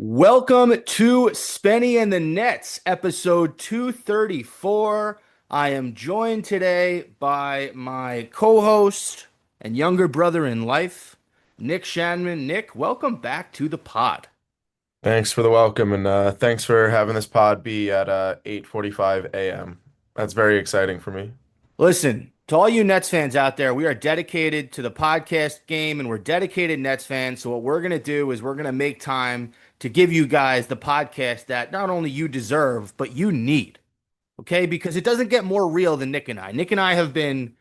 Welcome to Spenny and the Nets, episode 234. I am joined today by my co-host and younger brother in life, Nick Shanman. Nick, welcome back to the pod. Thanks for the welcome and thanks for having this pod be at 8:45 a.m. That's very exciting for me. Listen, to all you Nets fans out there, we are dedicated to the podcast game and we're dedicated Nets fans. So what we're going to do is we're going to make time to give you guys the podcast that not only you deserve, but you need. Okay? Because it doesn't get more real than Nick and I. Nick and I have been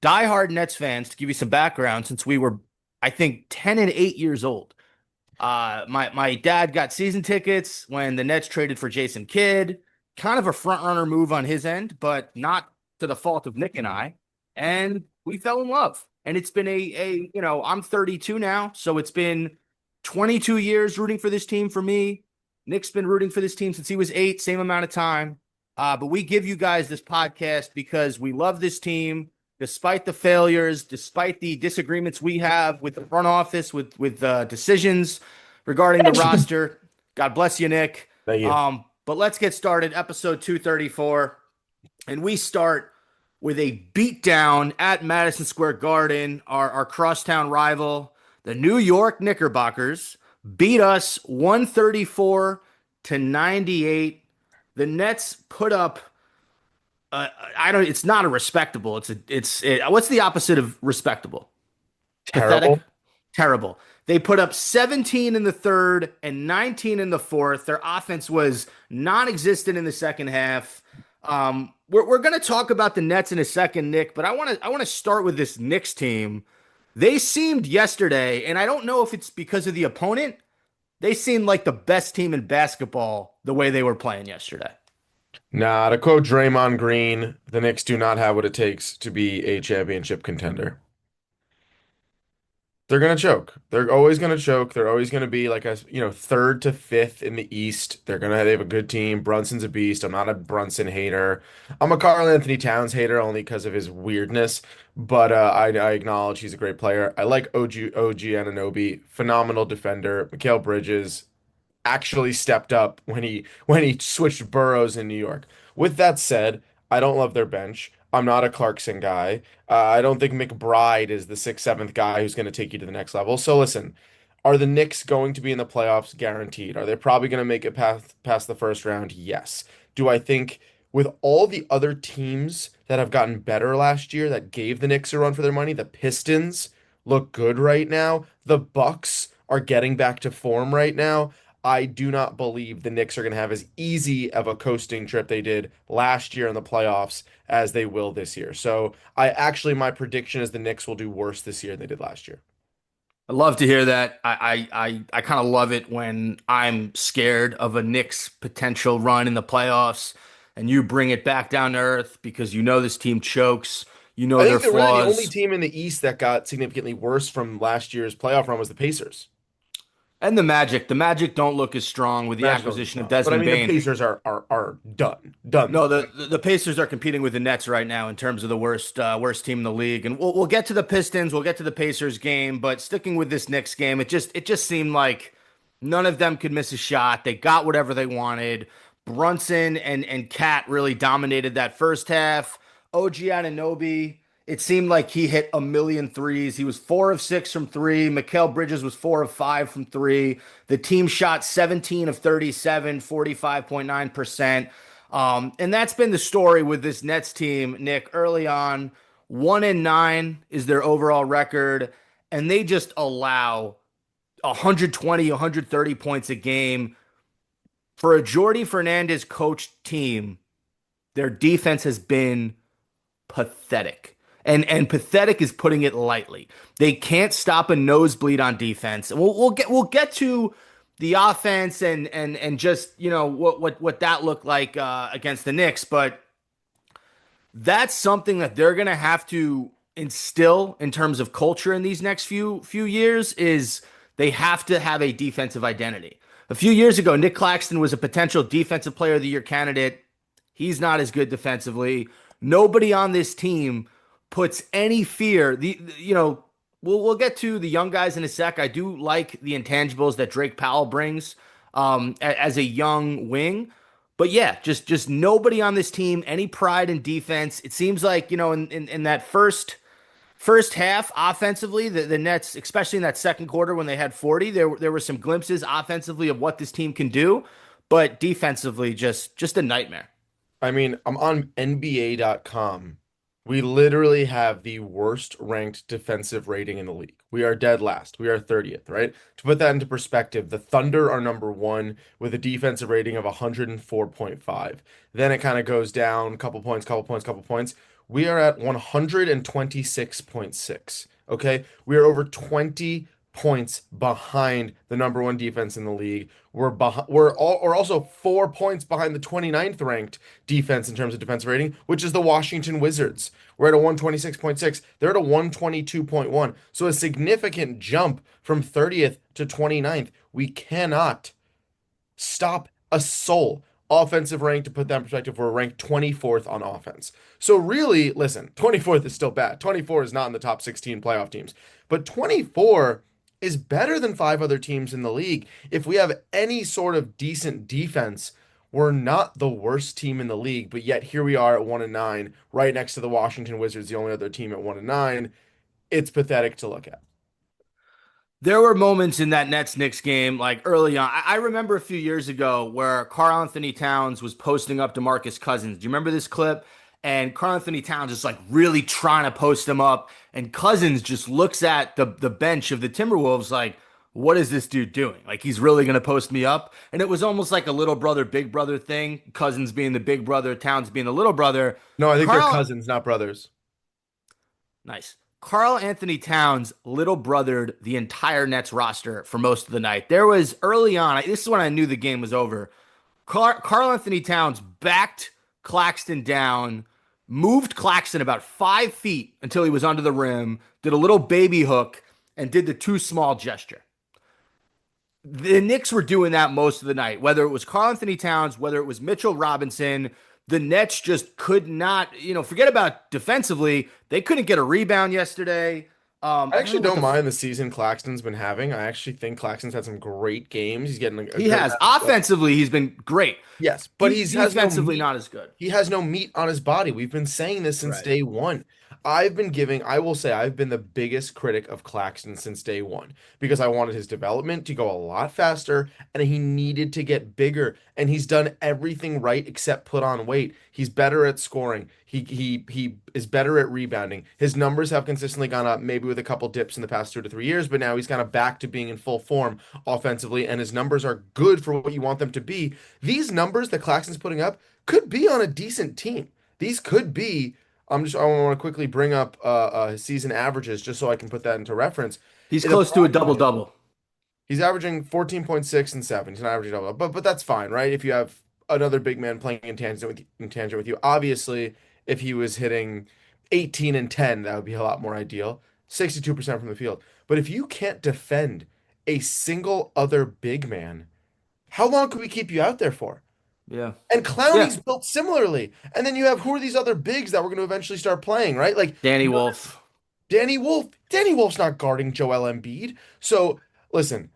diehard Nets fans, to give you some background, since we were, I think, 10 and 8 years old. My dad got season tickets when the Nets traded for Jason Kidd. Kind of a front runner move on his end, but not to the fault of Nick and I. And we fell in love. And it's been I'm 32 now, so it's been 22 years rooting for this team for me. Nick's been rooting for this team since he was 8, same amount of time. But we give you guys this podcast because we love this team, despite the failures, despite the disagreements we have with the front office, with decisions regarding the roster. God bless you, Nick. Thank you. But let's get started. Episode 234. And we start with a beatdown at Madison Square Garden. Our crosstown rival, the New York Knickerbockers, beat us 134 to 98. The Nets put up it's not a respectable. What's the opposite of respectable? Pathetic? Terrible. Terrible. They put up 17 in the third and 19 in the fourth. Their offense was non-existent in the second half. We're going to talk about the Nets in a second, Nick, but I want to start with this Knicks team. They seemed yesterday, and I don't know if it's because of the opponent, they seemed like the best team in basketball the way they were playing yesterday. Nah, to quote Draymond Green, the Knicks do not have what it takes to be a championship contender. They're gonna choke. They're always gonna choke. They're always gonna be like third to fifth in the East. They have a good team. Brunson's a beast. I'm not a Brunson hater. I'm a Karl Anthony Towns hater only because of his weirdness. But I acknowledge he's a great player. I like OG Anunoby, phenomenal defender. Mikal Bridges actually stepped up when he switched boroughs in New York. With that said, I don't love their bench. I'm not a Clarkson guy. I don't think McBride is the sixth, seventh guy who's going to take you to the next level. So listen, are the Knicks going to be in the playoffs? Guaranteed. Are they probably going to make it past the first round? Yes. Do I think with all the other teams that have gotten better last year that gave the Knicks a run for their money, the Pistons look good right now. The Bucks are getting back to form right now. I do not believe the Knicks are going to have as easy of a coasting trip they did last year in the playoffs as they will this year. So my prediction is the Knicks will do worse this year than they did last year. I love to hear that. I kind of love it when I'm scared of a Knicks potential run in the playoffs and you bring it back down to earth because you know this team chokes, you I know their think that really the only flaws. team in the East that got significantly worse from last year's playoff run was the Pacers. And the Magic don't look as strong with the Magic don't acquisition of strong. But I Desmond mean the Bane. Pacers are done. No, the Pacers are competing with the Nets right now in terms of the worst team in the league, and we'll get to the Pistons, we'll get to the Pacers game, but sticking with this Knicks game, it just seemed like none of them could miss a shot. They got whatever they wanted. Brunson and Cat really dominated that first half. OG Anunoby, it seemed like he hit a million threes. He was 4 of 6 from three. Mikal Bridges was 4 of 5 from three. The team shot 17 of 37, 45.9%. And that's been the story with this Nets team, Nick. Early on, 1-9 is their overall record, and they just allow 120, 130 points a game. For a Jordy Fernandez coached team, their defense has been pathetic. And pathetic is putting it lightly. They can't stop a nosebleed on defense. And we'll get to the offense and just what that looked like against the Knicks, but that's something that they're gonna have to instill in terms of culture in these next few years is they have to have a defensive identity. A few years ago, Nick Claxton was a potential defensive player of the year candidate. He's not as good defensively. Nobody on this team puts any fear. We'll get to the young guys in a sec. I do like the intangibles that Drake Powell brings. as a young wing. But yeah, just nobody on this team, any pride in defense. It seems like, in that first half offensively, the Nets, especially in that second quarter when they had 40, there were some glimpses offensively of what this team can do, but defensively just a nightmare. I mean, I'm on NBA.com. We literally have the worst ranked defensive rating in the league. We are dead last. We are 30th, right? To put that into perspective, the Thunder are number one with a defensive rating of 104.5. Then it kind of goes down, couple points, couple points, couple points. We are at 126.6. Okay. We are over 20 points behind the number one defense in the league. We're also 4 points behind the 29th ranked defense in terms of defensive rating, which is the Washington Wizards. We're at a 126.6. They're at a 122.1. So a significant jump from 30th to 29th. We cannot stop a soul. Offensive rank, to put that in perspective, we're ranked 24th on offense. So really, listen, 24th is still bad. 24 is not in the top 16 playoff teams. But 24 is better than five other teams in the league. If we have any sort of decent defense, we're not the worst team in the league, but yet here we are at 1-9, right next to the Washington Wizards, the only other team at 1-9. It's pathetic to look at. There were moments in that Nets Knicks game, like early on. I remember a few years ago where Karl Anthony Towns was posting up DeMarcus Cousins. Do you remember this clip? And Karl Anthony Towns is like really trying to post him up, and Cousins just looks at the bench of the Timberwolves like, "What is this dude doing? Like he's really gonna post me up?" And it was almost like a little brother, big brother thing. Cousins being the big brother, Towns being the little brother. No, I think they're Karl, cousins, not brothers. Nice. Karl Anthony Towns little brothered the entire Nets roster for most of the night. There was early on, this is when I knew the game was over. Karl Anthony Towns backed Claxton down, moved Claxton about 5 feet until he was under the rim, did a little baby hook, and did the too small gesture. The Knicks were doing that most of the night, whether it was Karl Anthony Towns, whether it was Mitchell Robinson. The Nets just could not, forget about defensively. They couldn't get a rebound yesterday. I I don't actually know what don't the mind the season Claxton's been having. I actually think Claxton's had some great games. He's getting a he good has. amount of stuff. Offensively, he's been great. Yes, but he has no Defensively, meat. not as good. He has no meat on his body. We've been saying this since Right. day one. I will say, I've been the biggest critic of Claxton since day one because I wanted his development to go a lot faster and he needed to get bigger. And he's done everything right except put on weight. He's better at scoring. He is better at rebounding. His numbers have consistently gone up, maybe with a couple dips in the past 2 to 3 years, but now he's kind of back to being in full form offensively, and his numbers are good for what you want them to be. These numbers that Claxton's putting up could be on a decent team. These could be. I want to quickly bring up his season averages just so I can put that into reference. He's The close to a problem double is double. he's averaging 14.6 and 7. He's not averaging double, but that's fine, right? If you have another big man playing in tangent with you. Obviously, if he was hitting 18 and 10, that would be a lot more ideal. 62% from the field. But if you can't defend a single other big man, how long could we keep you out there for? Yeah. And Yeah. Clowney's built similarly. And then you have, who are these other bigs that we're going to eventually start playing, right? Like Danny Wolf. Danny Wolf. Danny Wolf's not guarding Joel Embiid. So listen,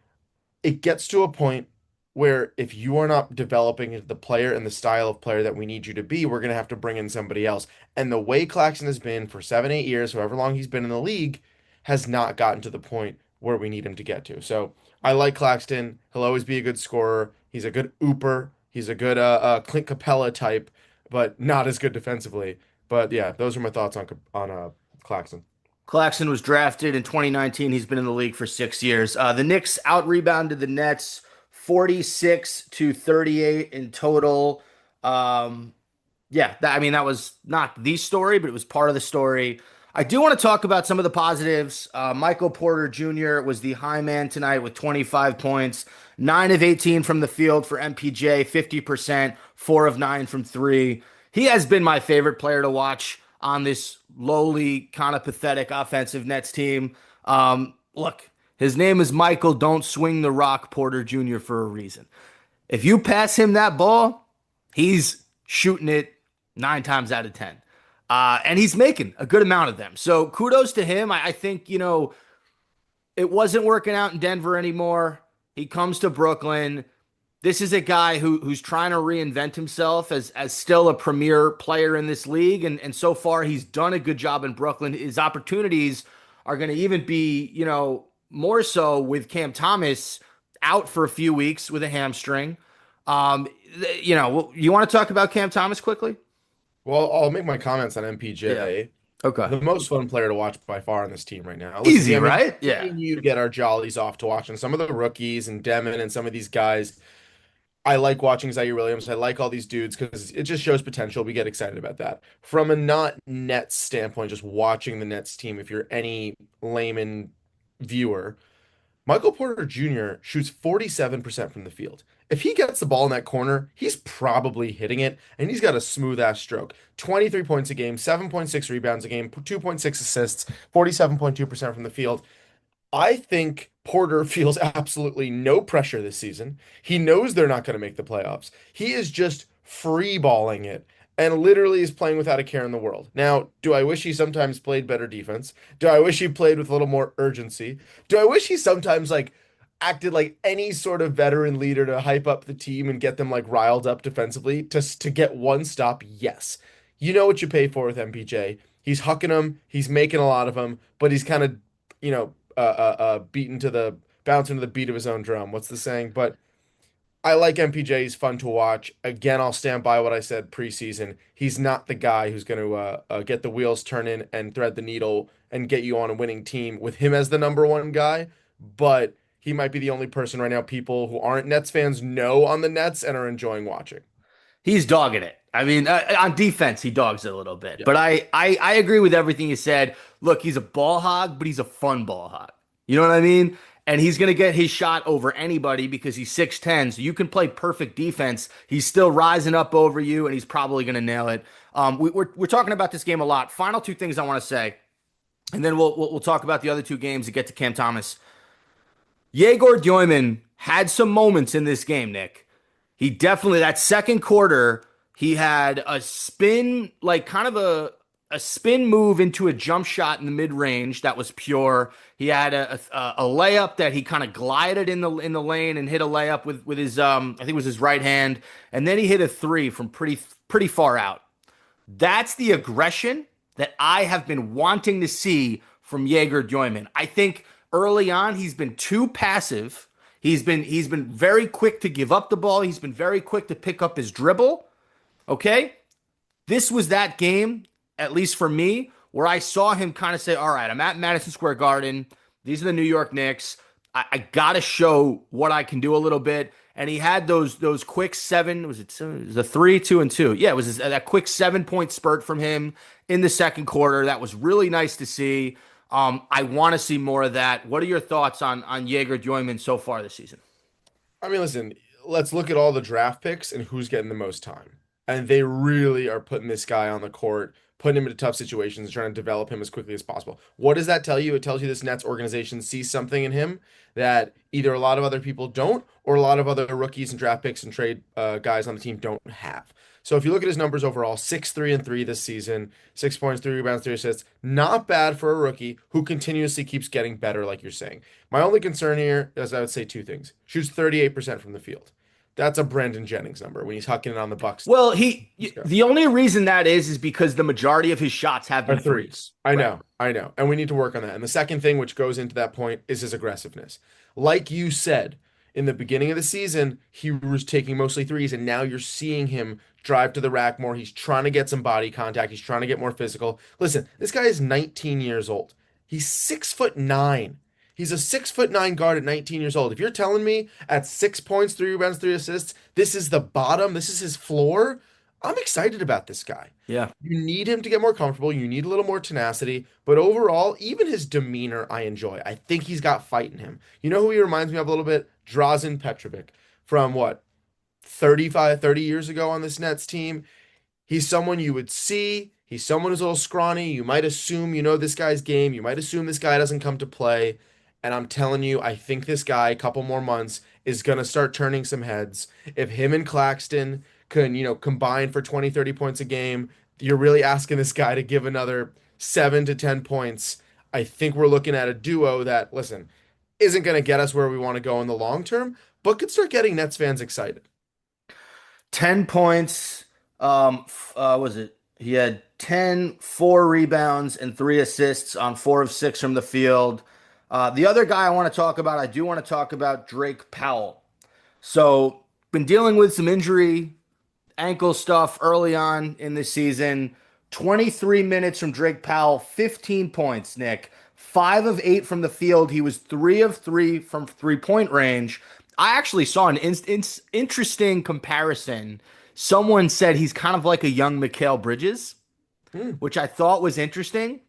it gets to a point where if you are not developing into the player and the style of player that we need you to be, we're going to have to bring in somebody else. And the way Claxton has been for 7, 8 years, however long he's been in the league, has not gotten to the point where we need him to get to. So I like Claxton. He'll always be a good scorer. He's a good ooper. He's a good Clint Capella type, but not as good defensively. But yeah, those are my thoughts on Claxton. Claxton was drafted in 2019. He's been in the league for 6 years. The Knicks out rebounded the Nets 46 to 38 in total. Um, yeah, I mean, that was not the story, but it was part of the story. I do want to talk about some of the positives. Michael Porter Jr. was the high man tonight with 25 points, 9 of 18 from the field for MPJ, 50%, 4 of 9 from three. He has been my favorite player to watch on this lowly, kind of pathetic offensive Nets team. Look, his name is Michael Don't Swing the Rock Porter Jr. for a reason. If you pass him that ball, he's shooting it 9 times out of 10. And he's making a good amount of them. So kudos to him. I think, it wasn't working out in Denver anymore. He comes to Brooklyn. This is a guy who's trying to reinvent himself as still a premier player in this league, and so far he's done a good job in Brooklyn. His opportunities are going to even be, more so with Cam Thomas out for a few weeks with a hamstring. Um, you want to talk about Cam Thomas quickly? Well, I'll make my comments on Yeah. MPJ. Okay. The most fun player to watch by far on this team right now. Listen, Easy, I mean, right? me Yeah. and you get our jollies off to watching some of the rookies and Demon and some of these guys. I like watching Zaire Williams. I like all these dudes because it just shows potential. We get excited about that. From a not Nets standpoint, just watching the Nets team, if you're any layman viewer, Michael Porter Jr. shoots 47% from the field. If he gets the ball in that corner, he's probably hitting it, and he's got a smooth ass stroke. 23 points a game, 7.6 rebounds a game, 2.6 assists, 47.2% from the field. I think Porter feels absolutely no pressure this season. He knows they're not going to make the playoffs. He is just free balling it and literally is playing without a care in the world. Now, do I wish he sometimes played better defense? Do I wish he played with a little more urgency? Do I wish he sometimes acted like any sort of veteran leader to hype up the team and get them riled up defensively to get one stop? Yes. You know what you pay for with MPJ. He's hucking them, he's making a lot of them, but he's kind of, beaten to the bouncing to the beat of his own drum. What's the saying? But I like MPJ. He's fun to watch. Again, I'll stand by what I said preseason. He's not the guy who's going to get the wheels turning and thread the needle and get you on a winning team with him as the number one guy. But he might be the only person right now people who aren't Nets fans know on the Nets and are enjoying watching. He's dogging it. I mean, on defense, he dogs it a little bit. Yeah. But I agree with everything you said. Look, he's a ball hog, but he's a fun ball hog. You know what I mean? And he's going to get his shot over anybody because he's 6'10". So you can play perfect defense. He's still rising up over you, and he's probably going to nail it. We're talking about this game a lot. Final two things I want to say, and then we'll talk about the other two games and get to Cam Thomas. Yegor Dyoimin had some moments in this game, Nick. He definitely, that second quarter, he had a spin, like kind of a spin move into a jump shot in the mid range that was pure. He had a layup that he kind of glided in the lane and hit a layup with his I think it was his right hand, and then he hit a three from pretty far out. That's the aggression that I have been wanting to see from Jaeger Dyoimin. I think early on he's been too passive. He's been very quick to give up the ball. He's been very quick to pick up his dribble. Okay? This was that game, at least for me, where I saw him kind of say, all right, I'm at Madison Square Garden. These are the New York Knicks. I got to show what I can do a little bit. And he had those quick seven, was it a 3, 2, and 2? Yeah, it was that quick 7-point spurt from him in the second quarter. That was really nice to see. I want to see more of that. What are your thoughts on Jaeger Dyoimin so far this season? I mean, listen, let's look at all the draft picks and who's getting the most time. And they really are putting this guy on the court, putting him into tough situations, and trying to develop him as quickly as possible. What does that tell you? It tells you this Nets organization sees something in him that either a lot of other people don't, or a lot of other rookies and draft picks and trade guys on the team don't have. So if you look at his numbers overall, 6-3-3 this season, 6 points, 3 rebounds, 3 assists. Not bad for a rookie who continuously keeps getting better, like you're saying. My only concern here is I would say two things. Shoots 38% from the field. That's a Brandon Jennings number when he's hucking it on the Bucks. Well, the only reason that is because the majority of his shots have Are been threes. threes. I Right. know, I know. And we need to work on that. And the second thing, which goes into that point, is his aggressiveness. Like you said, in the beginning of the season, he was taking mostly threes, and now you're seeing him drive to the rack more. He's trying to get some body contact. He's trying to get more physical. Listen, this guy is 19 years old. He's 6'9". He's a 6'9" guard at 19 years old. If you're telling me at 6 points, 3 rebounds, 3 assists, this is the bottom, this is his floor, I'm excited about this guy. Yeah. You need him to get more comfortable. You need a little more tenacity. But overall, even his demeanor, I enjoy. I think he's got fight in him. You know who he reminds me of a little bit? Drazen Petrovic from what, 30 years ago on this Nets team. He's someone you would see. He's someone who's a little scrawny. You might assume you know this guy's game. You might assume this guy doesn't come to play. And I'm telling you, I think this guy, a couple more months, is going to start turning some heads. If him and Claxton can, combine for 20, 30 points a game, you're really asking this guy to give another 7 to 10 points. I think we're looking at a duo that, listen, Isn't going to get us where we want to go in the long term, but could start getting Nets fans excited. 10 points. Was it? He had 10, 4 rebounds, and 3 assists on 4 of 6 from the field. The other guy I want to talk about, I do want to talk about Drake Powell. So, been dealing with some injury, ankle stuff early on in the season. 23 minutes from Drake Powell, 15 points, Nick. 5 of 8 from the field. He was 3 of 3 from 3-point range. I actually saw an interesting comparison. Someone said he's kind of like a young Mikal Bridges, Hmm. which I thought was interesting,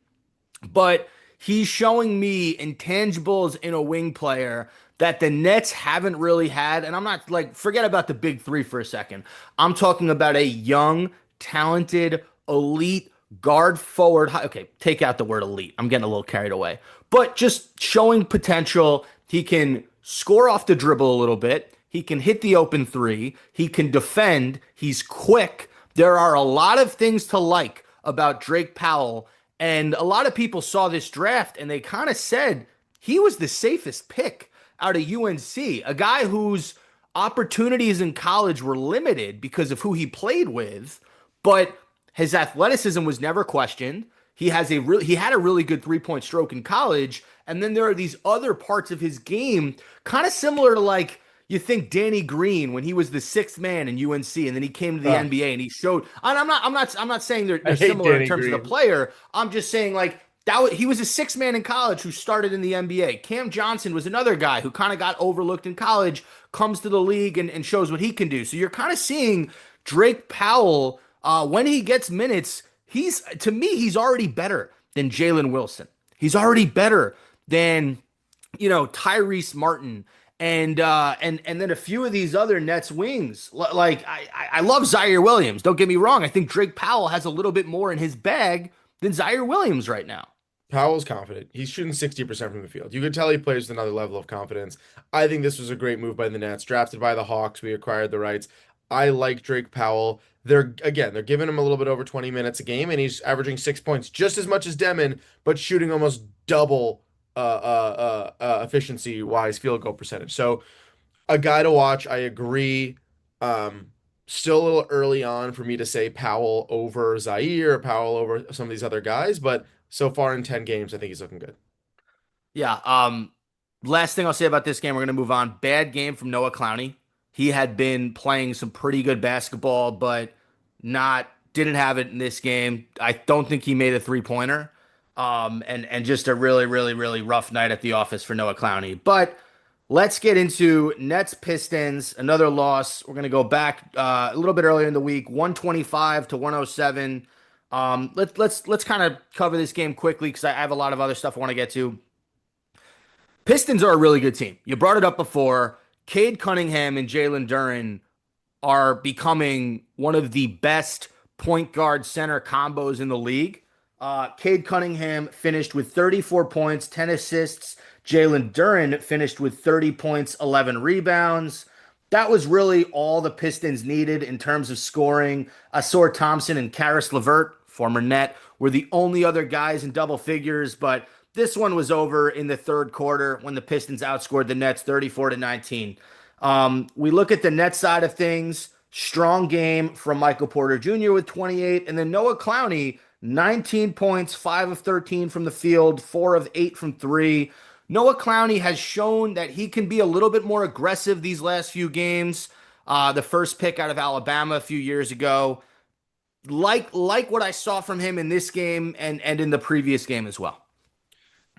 but he's showing me intangibles in a wing player that the Nets haven't really had. And I'm not like, forget about the big three for a second. I'm talking about a young, talented, elite guard forward. Okay, take out the word elite. I'm getting a little carried away. But just showing potential. He can score off the dribble a little bit. He can hit the open three. He can defend. He's quick. There are a lot of things to like about Drake Powell. And a lot of people saw this draft and they kind of said he was the safest pick out of UNC, a guy whose opportunities in college were limited because of who he played with, but his athleticism was never questioned. He had a really good 3-point stroke in college, and then there are these other parts of his game, kind of similar to like you think Danny Green when he was the sixth man in UNC, and then he came to the Uh, NBA and he showed. And I'm not saying I they're hate similar in Danny terms of the Green. player. I'm just saying like he was a sixth man in college who started in the NBA. Cam Johnson was another guy who kind of got overlooked in college, comes to the league and shows what he can do. So you're kind of seeing Drake Powell when he gets minutes. He's to me, he's already better than Jalen Wilson. He's already better than Tyrese Martin and then a few of these other Nets wings. Like I love Zaire Williams. Don't get me wrong. I think Drake Powell has a little bit more in his bag than Zaire Williams right now. Powell's confident. He's shooting 60% from the field. You could tell he plays with another level of confidence. I think this was a great move by the Nets. Drafted by the Hawks, we acquired the rights. I like Drake Powell. They're giving him a little bit over 20 minutes a game, and he's averaging 6 points, just as much as Demon, but shooting almost double efficiency wise field goal percentage. So a guy to watch. I agree. Still a little early on for me to say Powell over Zaire or Powell over some of these other guys, but so far in 10 games, I think he's looking good. Yeah. Last thing I'll say about this game, we're gonna move on. Bad game from Noah Clowney. He had been playing some pretty good basketball, but not didn't have it in this game. I don't think he made a 3-pointer. And just a really, really, really rough night at the office for Noah Clowney. But let's get into Nets Pistons, another loss. We're gonna go back a little bit earlier in the week, 125 to 107. Let's kind of cover this game quickly because I have a lot of other stuff I want to get to. Pistons are a really good team. You brought it up before. Cade Cunningham and Jalen Duren are becoming one of the best point guard center combos in the league. Cade Cunningham finished with 34 points, 10 assists. Jalen Duren finished with 30 points, 11 rebounds. That was really all the Pistons needed in terms of scoring. Asor Thompson and Karis LeVert, former Net, were the only other guys in double figures, but this one was over in the third quarter when the Pistons outscored the Nets 34 to 19. We look at the Nets side of things. Strong game from Michael Porter Jr. with 28, and then Noah Clowney, 19 points, 5 of 13 from the field, 4 of 8 from three. Noah Clowney has shown that he can be a little bit more aggressive these last few games. The first pick out of Alabama a few years ago. Like what I saw from him in this game and in the previous game as well.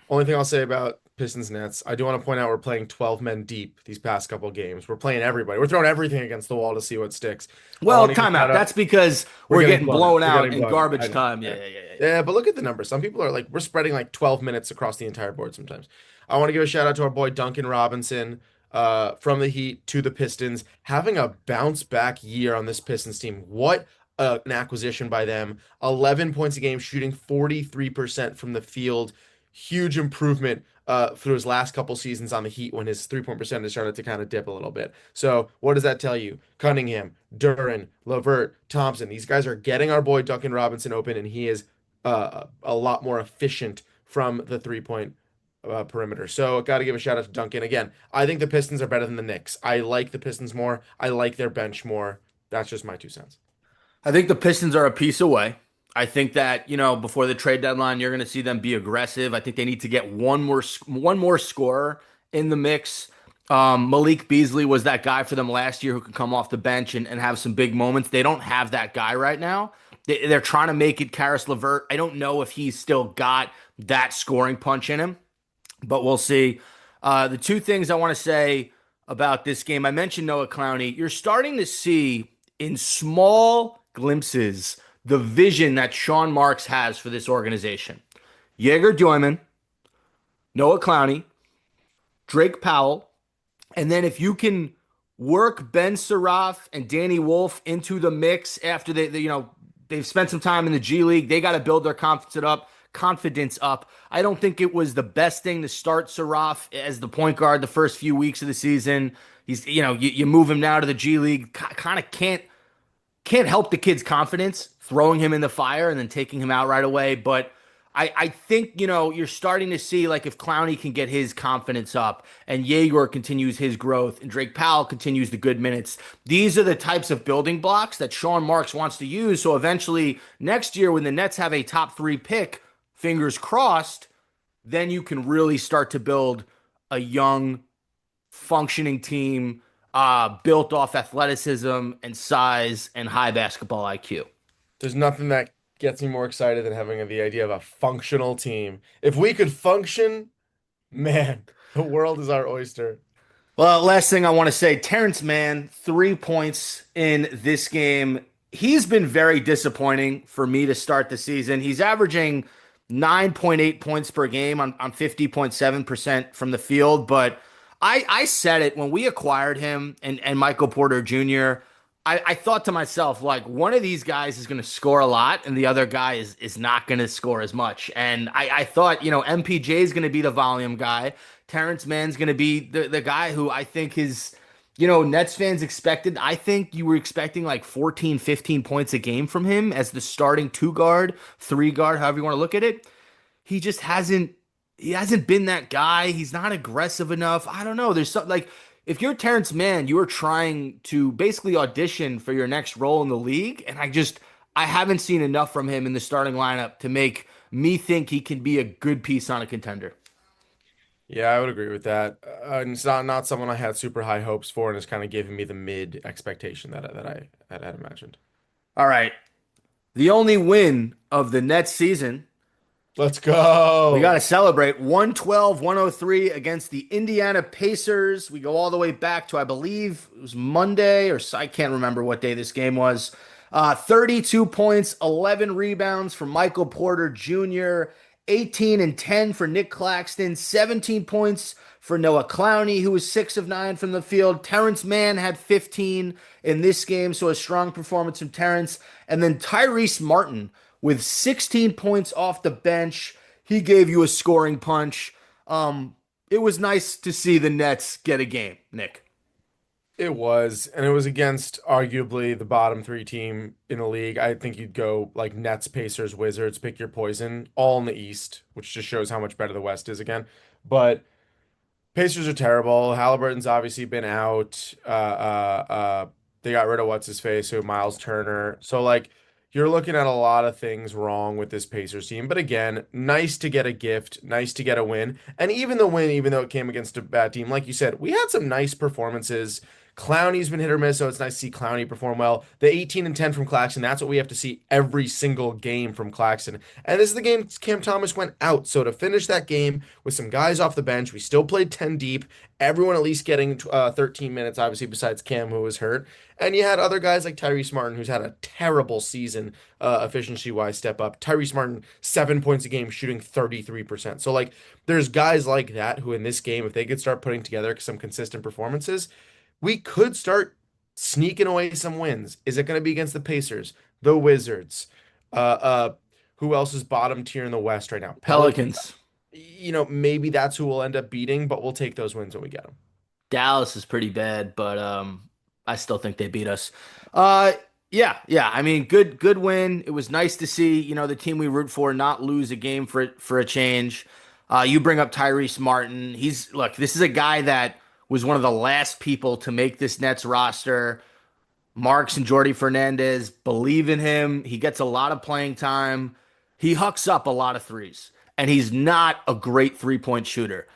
Only thing I'll say about Pistons Nets, I do want to point out we're playing 12 men deep these past couple games. We're playing everybody. We're throwing everything against the wall to see what sticks. I Well, want to give a shout timeout. out. That's because We're we're getting getting blown out. blown We're out getting in blown out. I garbage know. time. Yeah, Yeah. yeah, yeah, yeah. Yeah, but look at the numbers. Some people are like, we're spreading like 12 minutes across the entire board sometimes. I want to give a shout out to our boy Duncan Robinson, from the Heat to the Pistons, having a bounce back year on this Pistons team. What an acquisition by them. 11 points a game, shooting 43% from the field. Huge improvement through his last couple seasons on the Heat when his 3-point percentage started to kind of dip a little bit. So what does that tell you? Cunningham, Duren, Levert, Thompson. These guys are getting our boy Duncan Robinson open, and he is a lot more efficient from the 3-point. perimeter. So got to give a shout out to Duncan again. I think the Pistons are better than the Knicks. I like the Pistons more. I like their bench more. That's just my 2 cents. I think the Pistons are a piece away. I think that, before the trade deadline, you're going to see them be aggressive. I think they need to get one more scorer in the mix. Malik Beasley was that guy for them last year who could come off the bench and have some big moments. They don't have that guy right now. They're trying to make it Karis LeVert. I don't know if he's still got that scoring punch in him, but we'll see. The two things I want to say about this game, I mentioned Noah Clowney. You're starting to see in small glimpses the vision that Sean Marks has for this organization. Jaeger Doyman, Noah Clowney, Drake Powell, and then if you can work Ben Saraf and Danny Wolf into the mix after they've spent some time in the G League, they got to build their confidence up. I don't think it was the best thing to start Saraf as the point guard the first few weeks of the season. He's you move him now to the G League, kind of can't help the kid's confidence, throwing him in the fire and then taking him out right away. But I think, you're starting to see like if Clowney can get his confidence up and Jaeger continues his growth and Drake Powell continues the good minutes. These are the types of building blocks that Sean Marks wants to use. So eventually next year when the Nets have a top 3 pick, fingers crossed, then you can really start to build a young, functioning team built off athleticism and size and high basketball IQ. There's nothing that gets me more excited than having the idea of a functional team. If we could function, man, the world is our oyster. Well, last thing I want to say, Terrence Mann, 3 points in this game. He's been very disappointing for me to start the season. He's averaging 9.8 points per game on 50.7% from the field. But I said it when we acquired him and Michael Porter Jr. I thought to myself, like, one of these guys is going to score a lot and the other guy is not going to score as much. And I thought, MPJ is going to be the volume guy. Terrence Mann's going to be the guy who I think is, Nets fans expected. I think you were expecting like 14, 15 points a game from him as the starting 2 guard, 3 guard, however you want to look at it. He just hasn't been that guy. He's not aggressive enough. I don't know. There's something like if you're Terrence Mann, you are trying to basically audition for your next role in the league. And I haven't seen enough from him in the starting lineup to make me think he can be a good piece on a contender. Yeah, I would agree with that. And it's not someone I had super high hopes for, and it's kind of giving me the mid expectation that I had imagined. All right. The only win of the Nets season. Let's We got to go. celebrate 112-103 against the Indiana Pacers. We go all the way back to, I believe, it was Monday, or I can't remember what day this game was. 32 points, 11 rebounds for Michael Porter Jr., 18 and 10 for Nick Claxton, 17 points for Noah Clowney, who was 6 of 9 from the field. Terrence Mann had 15 in this game, so a strong performance from Terrence. And then Tyrese Martin with 16 points off the bench. He gave you a scoring punch. It was nice to see the Nets get a game, Nick. It was, and it was against arguably the bottom 3 team in the league. I think you'd go like Nets, Pacers, Wizards, pick your poison, all in the East, which just shows how much better the West is again. But Pacers are terrible. Halliburton's obviously been out. They got rid of what's his face, who Miles Turner. So like you're looking at a lot of things wrong with this Pacers team. But again, nice to get a gift, nice to get a win. And even the win, even though it came against a bad team, like you said, we had some nice performances. Clowney's been hit or miss, so it's nice to see Clowney perform well. The 18 and 10 from Claxton, that's what we have to see every single game from Claxton. And this is the game Cam Thomas went out. So to finish that game with some guys off the bench, we still played 10 deep. Everyone at least getting 13 minutes, obviously, besides Cam, who was hurt. And you had other guys like Tyrese Martin, who's had a terrible season efficiency-wise step up. Tyrese Martin, 7 points a game, shooting 33%. So, like, there's guys like that who in this game, if they could start putting together some consistent performances, we could start sneaking away some wins. Is it going to be against the Pacers, the Wizards? Uh, uh, who else is bottom tier in the West right now? Pelicans. Pelicans. Maybe that's who we'll end up beating, but we'll take those wins when we get them. Dallas is pretty bad, but I still think they beat us. Uh, yeah. I mean, good win. It was nice to see the team we root for not lose a game for a change. You bring up Tyrese Martin. Look, this is a guy that was one of the last people to make this Nets roster. Marks and Jordy Fernandez believe in him. He gets a lot of playing time. He hucks up a lot of threes, and he's not a great 3-point shooter.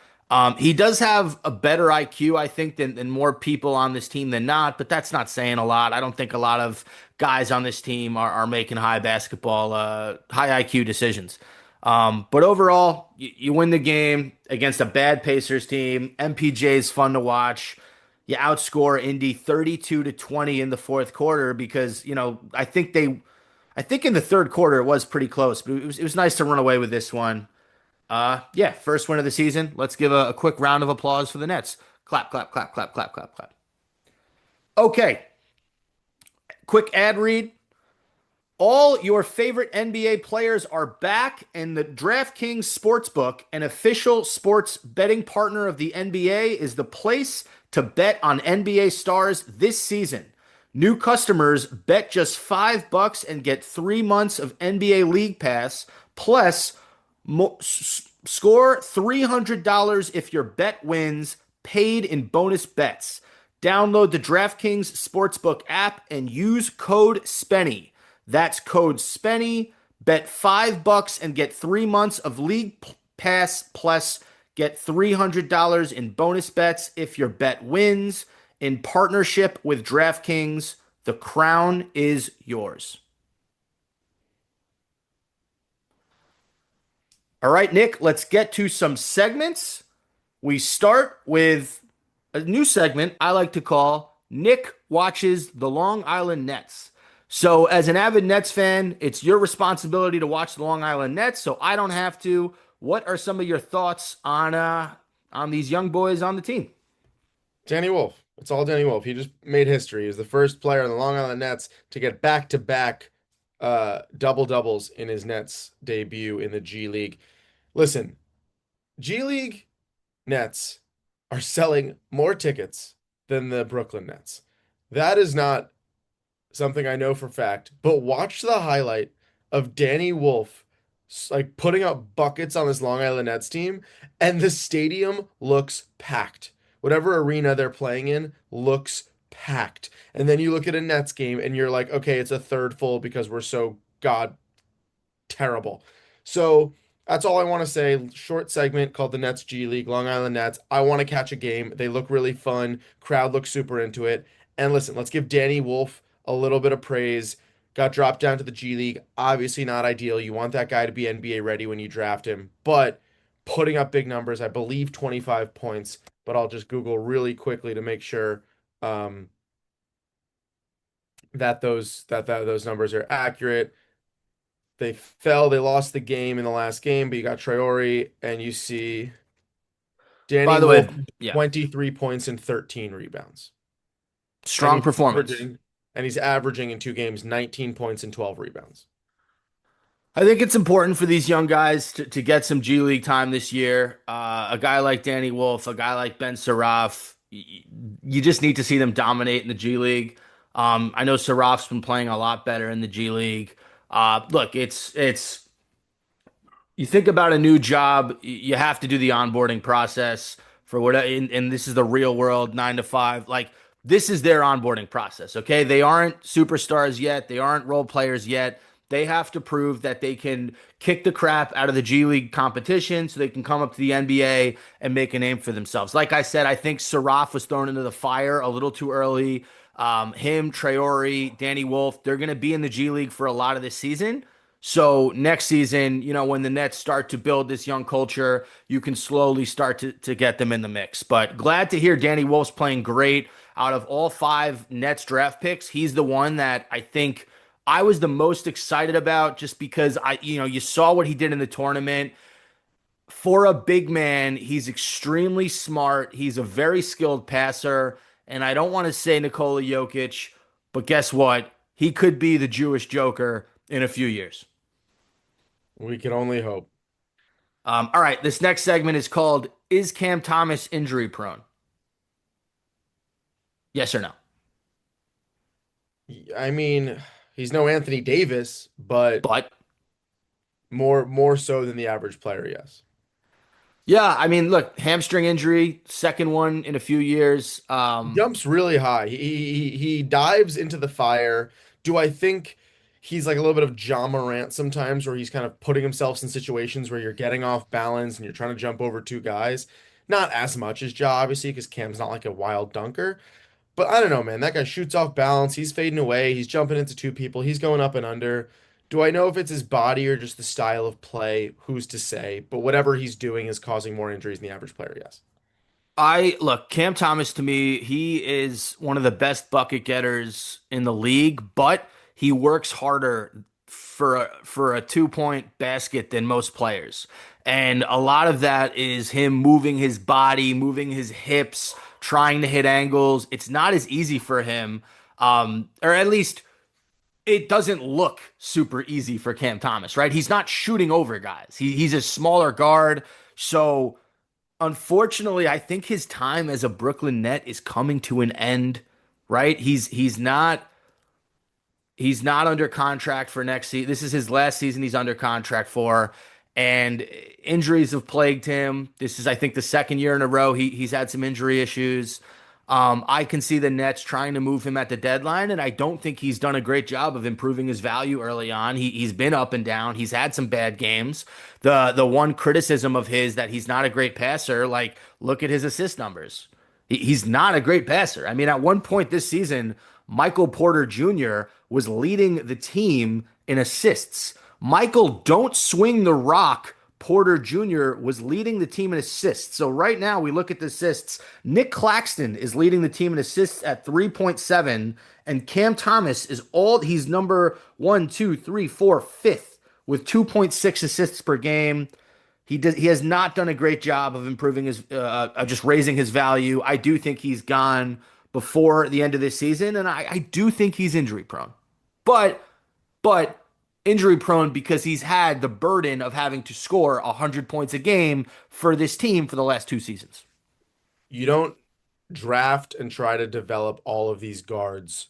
He does have a better IQ, I think, than more people on this team than not, but that's not saying a lot. I don't think a lot of guys on this team are making high IQ decisions. But overall, you win the game against a bad Pacers team. MPJ is fun to watch. You outscore Indy 32-20 in the fourth quarter because, I think in the third quarter it was pretty close, but it was nice to run away with this one. Yeah, first win of the season. Let's give a quick round of applause for the Nets. Clap, clap, clap, clap, clap, clap, clap. Okay, quick ad read. All your favorite NBA players are back, and the DraftKings Sportsbook, an official sports betting partner of the NBA, is the place to bet on NBA stars this season. New customers bet just $5 and get 3 months of NBA League Pass, plus score $300 if your bet wins, paid in bonus bets. Download the DraftKings Sportsbook app and use code SPENNY. That's code SPENNY. Bet $5 and get 3 months of League Pass, plus get $300 in bonus bets if your bet wins. In partnership with DraftKings, the crown is yours. All right, Nick, let's get to some segments. We start with a new segment I like to call Nick Watches the Long Island Nets. So, as an avid Nets fan, it's your responsibility to watch the Long Island Nets, so I don't have to. What are some of your thoughts on these young boys on the team? Danny Wolf. It's all Danny Wolf. He just made history. He's the first player on the Long Island Nets to get back-to-back double doubles in his Nets debut in the G League. Listen, G League Nets are selling more tickets than the Brooklyn Nets. That is not something I know for fact, but watch the highlight of Danny Wolf like putting up buckets on this Long Island Nets team, and the stadium looks packed. Whatever arena they're playing in looks packed. And then you look at a Nets game and you're like, okay, it's a third full because we're so god terrible. So that's all I want to say. Short segment called the Nets G League, Long Island Nets. I want to catch a game. They look really fun. Crowd looks super into it. And listen, let's give Danny Wolf a little bit of praise. Got dropped down to the G League. Obviously not ideal. You want that guy to be NBA ready when you draft him, but putting up big numbers. I believe 25 points, but I'll just Google really quickly to make sure that those numbers are accurate. They lost the game in the last game, but you got Traore and you see By Danny the Wolf, way, yeah, 23 points and 13 rebounds. And strong he's performance. averaging and he's averaging in 2 games 19 points and 12 rebounds. I think it's important for these young guys to get some G League time this year. A guy like Danny Wolf, a guy like Ben Saraf, you just need to see them dominate in the G League. I know Saraf's been playing a lot better in the G League. Look, it's you think about a new job, you have to do the onboarding process for what, and this is the real world 9 to 5. Like, this is their onboarding process. Okay. They aren't superstars yet. They aren't role players yet. They have to prove that they can kick the crap out of the G League competition so they can come up to the NBA and make a name for themselves. Like I said, I think Saraf was thrown into the fire a little too early. Him, Traore, Danny Wolf, they're going to be in the G League for a lot of this season. So next season, when the Nets start to build this young culture, you can slowly start to get them in the mix. But glad to hear Danny Wolf's playing great. Out of all 5 Nets draft picks, he's the one that I think I was the most excited about, just because you saw what he did in the tournament. For a big man, he's extremely smart. He's a very skilled passer. And I don't want to say Nikola Jokic, but guess what? He could be the Jewish Joker in a few years. We can only hope. All right, this next segment is called Is Cam Thomas Injury Prone? Yes or no? I mean, he's no Anthony Davis, but But more so than the average player, yes. Yeah, I mean, look, hamstring injury, second one in a few years. Jumps really high. He dives into the fire. Do I think he's like a little bit of John Morant sometimes, where he's kind of putting himself in situations where you're getting off balance and you're trying to jump over two guys? Not as much as Ja, obviously, because Cam's not like a wild dunker. But I don't know, man. That guy shoots off balance. He's fading away. He's jumping into two people. He's going up and under. Do I know if it's his body or just the style of play? Who's to say? But whatever he's doing is causing more injuries than the average player, yes. I look, Cam Thomas to me, he is one of the best bucket getters in the league, but he works harder for a 2 point basket than most players. And a lot of that is him moving his body, moving his hips, trying to hit angles. It's not as easy for him. Or at least it doesn't look super easy for Cam Thomas, right? He's not shooting over guys. He's a smaller guard. So unfortunately, I think his time as a Brooklyn Net is coming to an end, right? He's not under contract for next season. This is his last season he's under contract for, and injuries have plagued him. This is, I think, the second year in a row he's had some injury issues. I can see the Nets trying to move him at the deadline, and I don't think he's done a great job of improving his value early on. He's been up and down. He's had some bad games. The one criticism of his that he's not a great passer, like look at his assist numbers. He's not a great passer. I mean, at one point this season, Michael Porter Jr. was leading the team in assists. Michael, don't swing the rock. Porter Jr. was leading the team in assists. So right now we look at the assists. Nick Claxton is leading the team in assists at 3.7, and Cam Thomas is he's number one, two, three, four, fifth with 2.6 assists per game. He has not done a great job of improving his just raising his value. I do think he's gone before the end of this season, and I do think he's injury prone. But injury prone because he's had the burden of having to score 100 points a game for this team for the last two seasons. You don't draft and try to develop all of these guards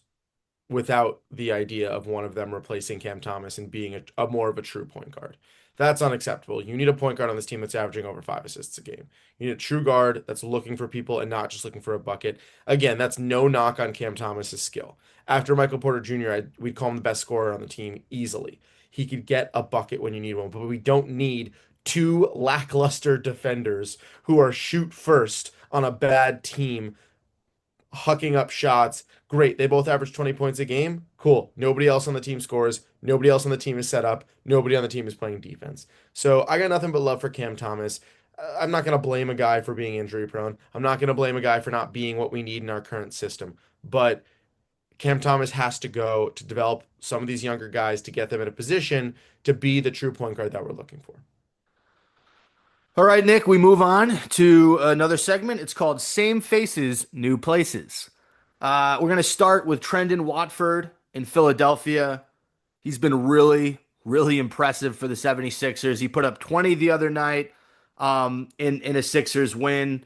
without the idea of one of them replacing Cam Thomas and being a more of a true point guard. That's unacceptable. You need a point guard on this team that's averaging over 5 assists a game. You need a true guard that's looking for people and not just looking for a bucket. Again, that's no knock on Cam Thomas's skill. After Michael Porter Jr., we'd call him the best scorer on the team easily. He could get a bucket when you need one, but we don't need two lackluster defenders who are shoot first on a bad team hucking up shots. Great. They both average 20 points a game. Cool. Nobody else on the team scores. Nobody else on the team is set up. Nobody on the team is playing defense. So I got nothing but love for Cam Thomas. I'm not going to blame a guy for being injury prone. I'm not going to blame a guy for not being what we need in our current system. But Cam Thomas has to go to develop some of these younger guys to get them in a position to be the true point guard that we're looking for. All right, Nick, we move on to another segment. It's called Same Faces, New Places. We're going to start with Trendon Watford in Philadelphia. He's been really, really impressive for the 76ers. He put up 20 the other night in a Sixers win.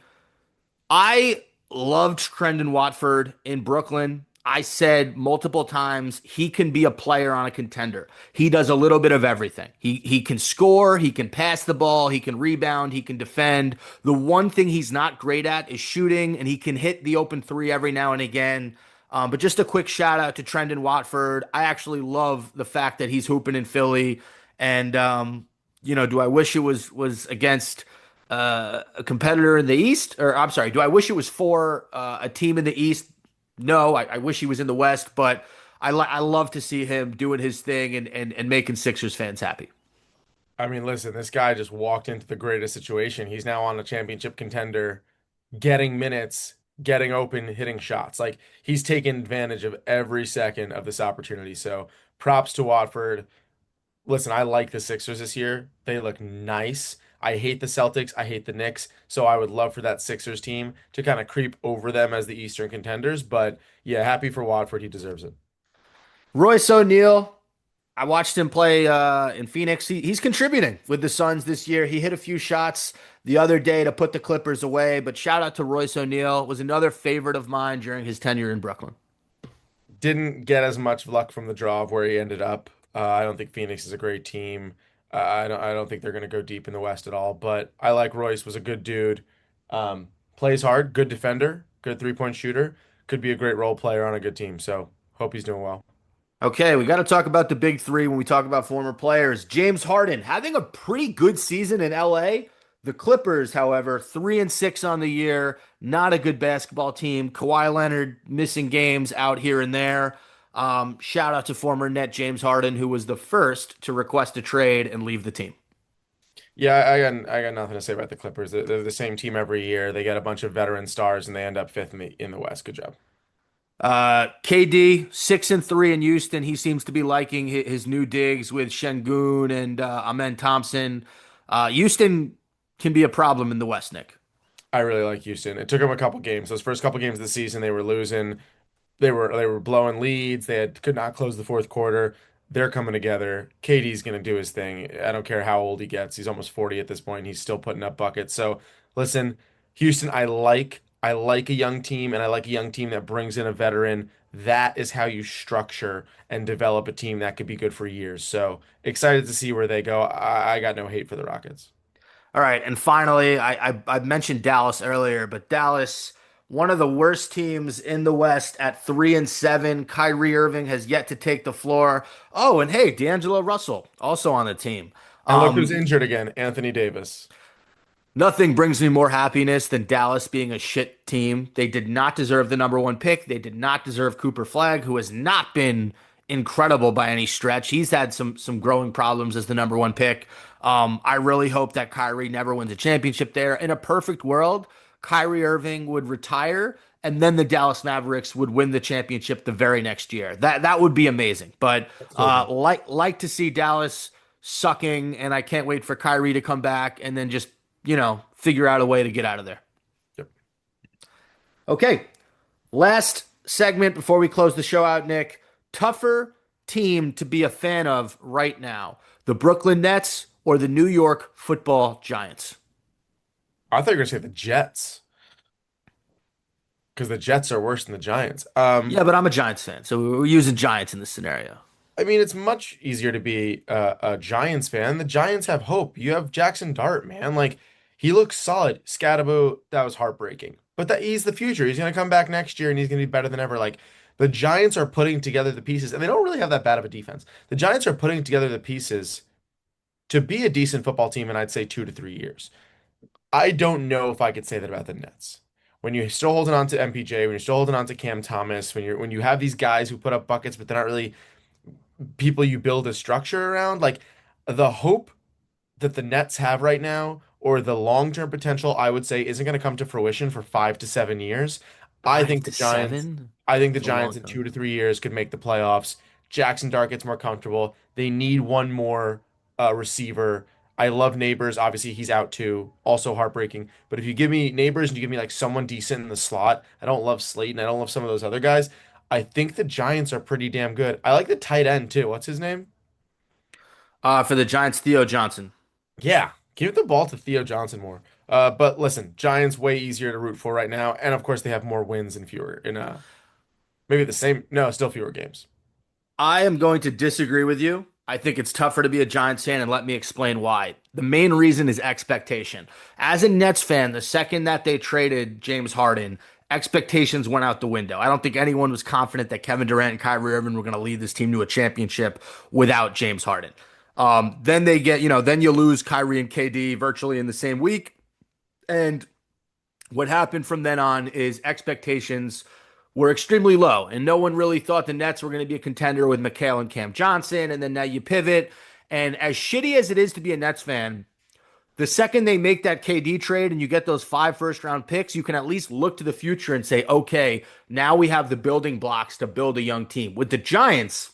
I loved Trendon Watford in Brooklyn. I said multiple times he can be a player on a contender. He does a little bit of everything. He can score, he can pass the ball, he can rebound, he can defend. The one thing he's not great at is shooting, and he can hit the open three every now and again. But just a quick shout out to Trendon Watford. I actually love the fact that he's hooping in Philly, and do I wish it was against a competitor in the East? Or I'm sorry, do I wish it was for a team in the East? No, I wish he was in the West, but I love to see him doing his thing and making Sixers fans happy. I mean, listen, this guy just walked into the greatest situation. He's now on a championship contender, getting minutes, getting open, hitting shots. Like he's taken advantage of every second of this opportunity. So props to Watford. Listen, I like the Sixers this year. They look nice. I hate the Celtics. I hate the Knicks. So I would love for that Sixers team to kind of creep over them as the Eastern contenders. But yeah, happy for Watford. He deserves it. Royce O'Neal, I watched him play in Phoenix. He's contributing with the Suns this year. He hit a few shots the other day to put the Clippers away. But shout out to Royce O'Neal, was another favorite of mine during his tenure in Brooklyn. Didn't get as much luck from the draw of where he ended up. I don't think Phoenix is a great team. I don't think they're going to go deep in the West at all. But I like Royce. Was a good dude. Plays hard. Good defender. Good 3-point shooter. Could be a great role player on a good team. So hope he's doing well. Okay, we got to talk about the big three when we talk about former players. James Harden having a pretty good season in LA. The Clippers, however, 3-6 on the year, not a good basketball team. Kawhi Leonard missing games out here and there. Shout out to former net James Harden, who was the first to request a trade and leave the team. Yeah, I got nothing to say about the Clippers. They're the same team every year. They get a bunch of veteran stars and they end up fifth in the West. Good job. KD 6-3 in Houston. He seems to be liking his new digs with Şengün and Amen Thompson. Houston can be a problem in the West, Nick. I really like Houston. It took them a couple games. Those first couple games of the season, they were losing. They were blowing leads. Could not close the fourth quarter. They're coming together. KD's gonna do his thing. I don't care how old he gets. He's almost 40 at this point. He's still putting up buckets. So listen, Houston, I like a young team, and I like a young team that brings in a veteran. That is how you structure and develop a team that could be good for years. So excited to see where they go. I got no hate for the Rockets. All right, and finally, I mentioned Dallas earlier, but Dallas, one of the worst teams in the West at 3-7. Kyrie Irving has yet to take the floor. Oh, and hey, D'Angelo Russell also on the team. And look who's Um, injured again, Anthony Davis. Nothing brings me more happiness than Dallas being a shit team. They did not deserve the number one pick. They did not deserve Cooper Flag, who has not been incredible by any stretch. He's had some growing problems as the number one pick. I really hope that Kyrie never wins a championship there. In a perfect world, Kyrie Irving would retire, and then the Dallas Mavericks would win the championship the very next year. That would be amazing. But That's so good. like to see Dallas sucking, and I can't wait for Kyrie to come back and then just figure out a way to get out of there. Yep. Okay, last segment before we close the show out, Nick. Tougher team to be a fan of right now, the Brooklyn Nets or the New York Football Giants? I thought you were gonna say the Jets because the Jets are worse than the Giants. Yeah, but I'm a Giants fan, so we're using Giants in this scenario. I mean, it's much easier to be a Giants fan. The Giants have hope. You have Jackson Dart, man. Like he looks solid. Scatterbo, that was heartbreaking. But that he's the future. He's gonna come back next year and he's gonna be better than ever. Like the Giants are putting together the pieces, and they don't really have that bad of a defense. The Giants are putting together the pieces to be a decent football team in I'd say 2 to 3 years. I don't know if I could say that about the Nets. When you're still holding on to MPJ, when you're still holding on to Cam Thomas, when you have these guys who put up buckets, but they're not really people you build a structure around, like the hope that the Nets have right now, or the long-term potential, I would say, isn't going to come to fruition for 5 to 7 years. I Five think the to Giants, seven. I think the It's a long Giants in time. 2 to 3 years could make the playoffs. Jackson Dart gets more comfortable. They need one more receiver. I love Neighbors. Obviously, he's out too. Also heartbreaking. But if you give me Neighbors and you give me like someone decent in the slot, I don't love Slayton. I don't love some of those other guys. I think the Giants are pretty damn good. I like the tight end too. What's his name? For the Giants, Theo Johnson. Yeah, give the ball to Theo Johnson more. But listen, Giants way easier to root for right now, and of course they have more wins and fewer in maybe the same. No, still fewer games. I am going to disagree with you. I think it's tougher to be a Giants fan, and let me explain why. The main reason is expectation. As a Nets fan, the second that they traded James Harden, expectations went out the window. I don't think anyone was confident that Kevin Durant and Kyrie Irving were going to lead this team to a championship without James Harden. Then they get, then you lose Kyrie and KD virtually in the same week. And what happened from then on is expectations were extremely low, and no one really thought the Nets were going to be a contender with McHale and Cam Johnson. And then now you pivot, and as shitty as it is to be a Nets fan, the second they make that KD trade and you get those 5 first-round picks, you can at least look to the future and say, okay, now we have the building blocks to build a young team. With the Giants,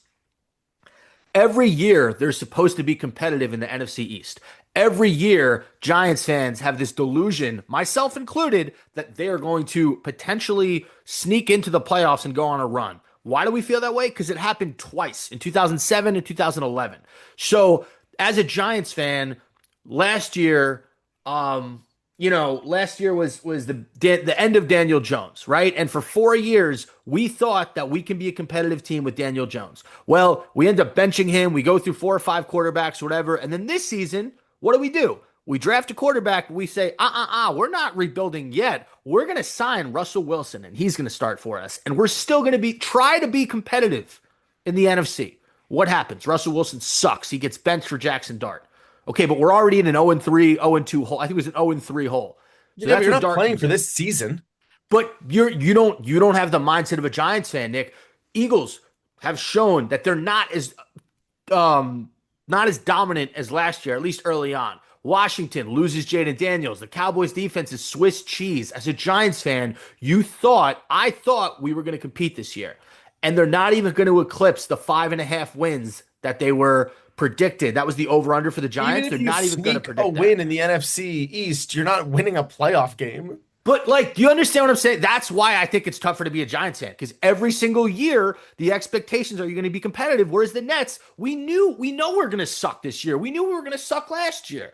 every year they're supposed to be competitive in the NFC East. Every year, Giants fans have this delusion, myself included, that they are going to potentially sneak into the playoffs and go on a run. Why do we feel that way? Because it happened twice in 2007 and 2011. So, as a Giants fan, last year, last year was the end of Daniel Jones, right? And for 4 years, we thought that we can be a competitive team with Daniel Jones. Well, we end up benching him. We go through 4 or 5 quarterbacks, whatever. And then this season, what do? We draft a quarterback. We say, we're not rebuilding yet. We're going to sign Russell Wilson, and he's going to start for us. And we're still going to try to be competitive in the NFC. What happens? Russell Wilson sucks. He gets benched for Jackson Dart. Okay, but we're already in an 0-3, 0-2 hole. I think it was an 0-3 hole. So Yeah, but that's you're what not Dart playing comes for in. this season. But you don't have the mindset of a Giants fan, Nick. Eagles have shown that they're um not as dominant as last year, at least early on. Washington loses Jaden Daniels. The Cowboys defense is Swiss cheese. As a Giants fan, I thought we were going to compete this year. And they're not even going to eclipse the 5.5 wins that they were predicted. That was the over under for the Even Giants. if They're you not even going to sneak a predict that. win in the NFC East, you're not winning a playoff game. But do you understand what I'm saying? That's why I think it's tougher to be a Giants fan because every single year the expectations are you're going to be competitive. Whereas the Nets, we know we're going to suck this year. We knew we were going to suck last year.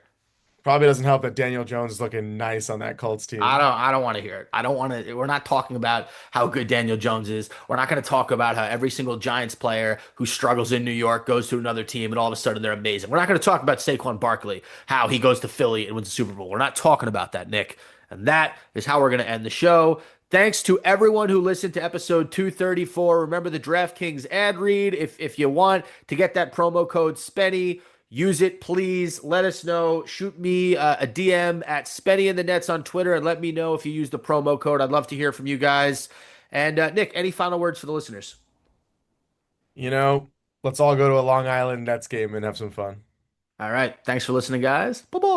Probably doesn't help that Daniel Jones is looking nice on that Colts I team. don't I don't want to hear it. I don't want to. We're not talking about how good Daniel Jones is. We're not going to talk about how every single Giants player who struggles in New York goes to another team and all of a sudden they're amazing. We're not going to talk about Saquon Barkley, how he goes to Philly and wins the Super Bowl. We're not talking about that, Nick. And that is how we're going to end the show. Thanks to everyone who listened to episode 234. Remember the DraftKings ad read if you want to get that promo code SPENNY. Use it, please. Let us know. Shoot me a DM at Spenny in the Nets on Twitter and let me know if you use the promo code. I'd love to hear from you guys. And Nick, any final words for the listeners? You know, let's all go to a Long Island Nets game and have some fun. All right. Thanks for listening, guys. Bye bye.